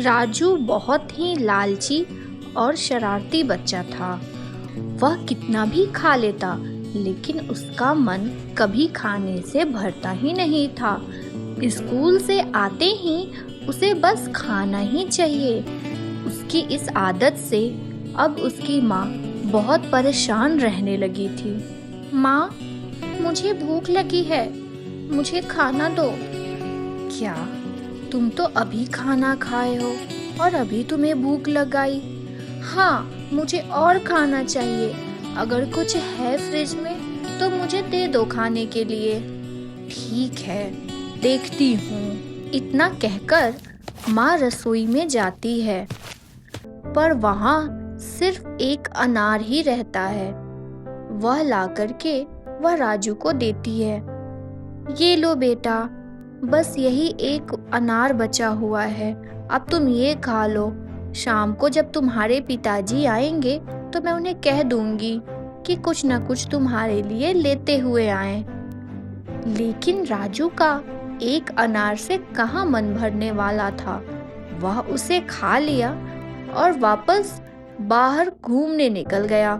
राजू बहुत ही लालची और शरारती बच्चा था। वह कितना भी खा लेता, लेकिन उसका मन कभी खाने से भरता ही नहीं था। स्कूल से आते ही उसे बस खाना ही चाहिए। उसकी इस आदत से अब उसकी माँ बहुत परेशान रहने लगी थी। माँ, मुझे भूख लगी है, मुझे खाना दो। क्या तुम तो अभी खाना खाए हो और अभी तुम्हें भूख लगाई? हाँ, मुझे और खाना चाहिए। अगर कुछ है फ्रिज में तो मुझे दे दो खाने के लिए। ठीक है, देखती हूँ। इतना कहकर माँ रसोई में जाती है, पर वहाँ सिर्फ एक अनार ही रहता है। वह ला करके वह राजू को देती है। ये लो बेटा, बस यही एक अनार बचा हुआ है, अब तुम ये खा लो। शाम को जब तुम्हारे पिताजी आएंगे तो मैं उन्हें कह दूंगी कि कुछ न कुछ तुम्हारे लिए लेते हुए आए। लेकिन राजू का एक अनार से कहाँ मन भरने वाला था। वह उसे खा लिया और वापस बाहर घूमने निकल गया।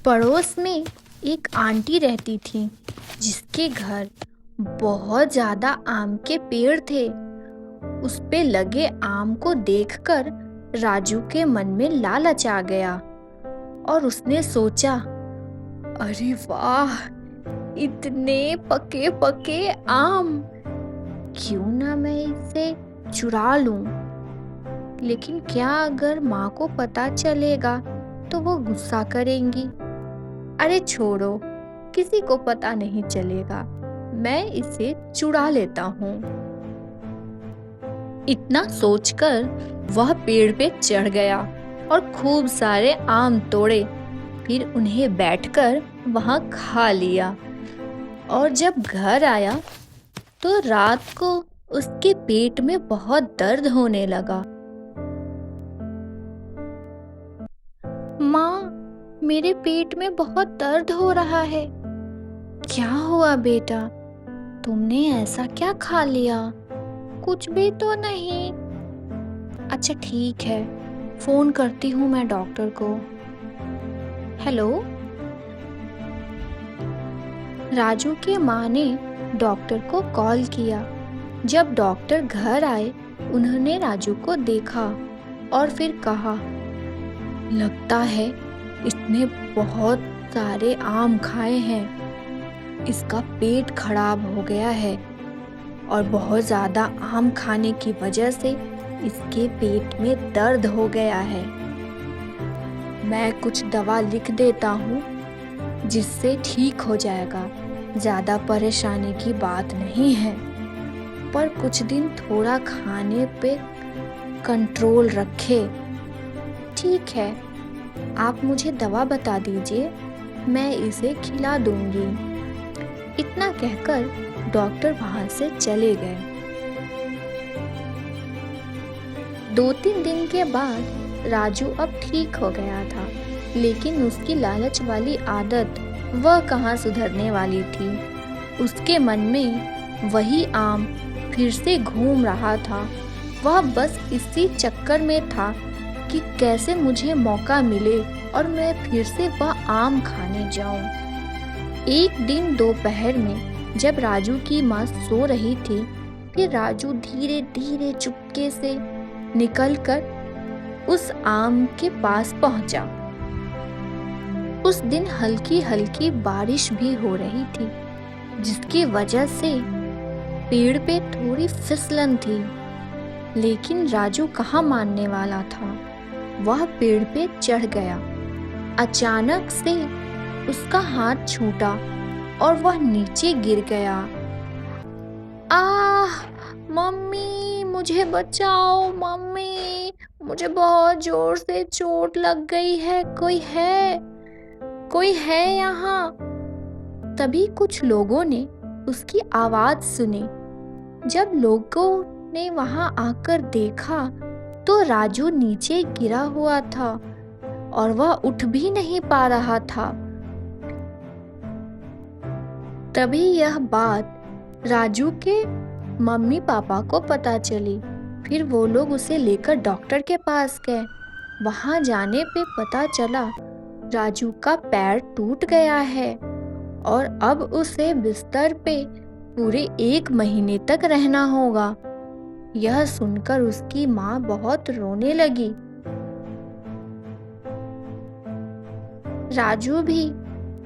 पड़ोस में एक आंटी रहती थी, जिसके घर बहुत ज्यादा आम के पेड़ थे। उस पे लगे आम को देखकर राजू के मन में लालच आ गया और उसने सोचा, अरे वाह, इतने पके पके आम, क्यों ना मैं इसे चुरा लूं। लेकिन क्या अगर माँ को पता चलेगा तो वो गुस्सा करेंगी। अरे छोड़ो, किसी को पता नहीं चलेगा, मैं इसे चुरा लेता हूँ। इतना सोचकर वह पेड़ पे चढ़ गया और खूब सारे आम तोड़े। फिर उन्हें बैठकर वहां खा लिया और जब घर आया तो रात को उसके पेट में बहुत दर्द होने लगा। माँ, मेरे पेट में बहुत दर्द हो रहा है। क्या हुआ बेटा, तुमने ऐसा क्या खा लिया? कुछ भी तो नहीं। अच्छा ठीक है, फोन करती हूँ मैं डॉक्टर को। हेलो। राजू की माँ ने डॉक्टर को कॉल किया। जब डॉक्टर घर आए, उन्होंने राजू को देखा और फिर कहा, लगता है इसने बहुत सारे आम खाए हैं, इसका पेट खराब हो गया है और बहुत ज़्यादा आम खाने की वजह से इसके पेट में दर्द हो गया है। मैं कुछ दवा लिख देता हूँ जिससे ठीक हो जाएगा, ज़्यादा परेशानी की बात नहीं है, पर कुछ दिन थोड़ा खाने पे कंट्रोल रखे। ठीक है, आप मुझे दवा बता दीजिए, मैं इसे खिला दूंगी। इतना कहकर डॉक्टर वहां से चले गए। 2-3 दिन के बाद राजू अब ठीक हो गया था, लेकिन उसकी लालच वाली आदत वह कहाँ सुधरने वाली थी। उसके मन में वही आम फिर से घूम रहा था। वह बस इसी चक्कर में था कि कैसे मुझे मौका मिले और मैं फिर से वह आम खाने जाऊं। एक दिन दोपहर में जब राजू की माँ सो रही थी, फिर राजू धीरे धीरे चुपके से निकलकर उस आम के पास पहुंचा। उस दिन हल्की हल्की बारिश भी हो रही थी, जिसकी वजह से पेड़ पे थोड़ी फिसलन थी। लेकिन राजू कहाँ मानने वाला था। वह पेड़ पे चढ़ गया। अचानक से उसका हाथ छूटा और वह नीचे गिर गया। आह, मम्मी मुझे बचाओ, मम्मी मुझे बहुत जोर से चोट लग गई है, कोई है यहाँ? तभी कुछ लोगों ने उसकी आवाज सुनी। जब लोगों ने वहां आकर देखा तो राजू नीचे गिरा हुआ था और वह उठ भी नहीं पा रहा था। तभी यह बात राजू के मम्मी पापा को पता चली। फिर वो लोग उसे लेकर डॉक्टर के पास गए। वहां जाने पे पता चला राजू का पैर टूट गया है और अब उसे बिस्तर पे पूरे 1 महीने तक रहना होगा। यह सुनकर उसकी माँ बहुत रोने लगी। राजू भी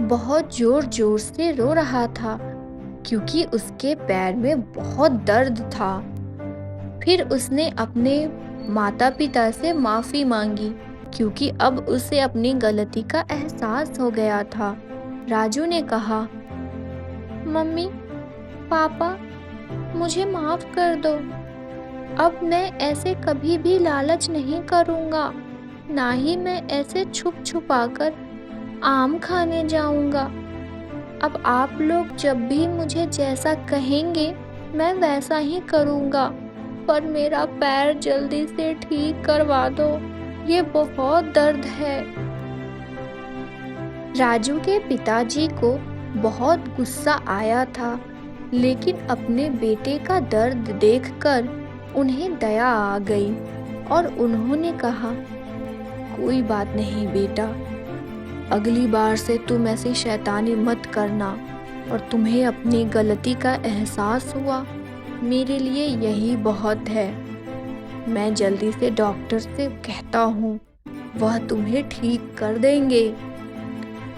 बहुत जोर जोर से रो रहा था क्योंकि उसके पैर में बहुत दर्द था। फिर उसने अपने माता पिता से माफ़ी मांगी क्योंकि अब उसे अपनी गलती का एहसास हो गया था। राजू ने कहा, मम्मी पापा मुझे माफ़ कर दो। अब मैं ऐसे कभी भी लालच नहीं करूँगा, ना ही मैं ऐसे छुप छुपाकर आम खाने जाऊँगा। अब आप लोग जब भी मुझे जैसा कहेंगे मैं वैसा ही करूँगा, पर मेरा पैर जल्दी से ठीक करवा दो, ये बहुत दर्द है। राजू के पिताजी को बहुत गुस्सा आया था, लेकिन अपने बेटे का दर्द देखकर उन्हें दया आ गई और उन्होंने कहा, कोई बात नहीं बेटा, अगली बार से तुम ऐसी शैतानी मत करना और तुम्हें अपनी गलती का एहसास हुआ, मेरे लिए यही बहुत है। मैं जल्दी से डॉक्टर से कहता हूँ, वह तुम्हें ठीक कर देंगे।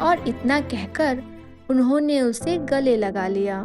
और इतना कहकर उन्होंने उसे गले लगा लिया।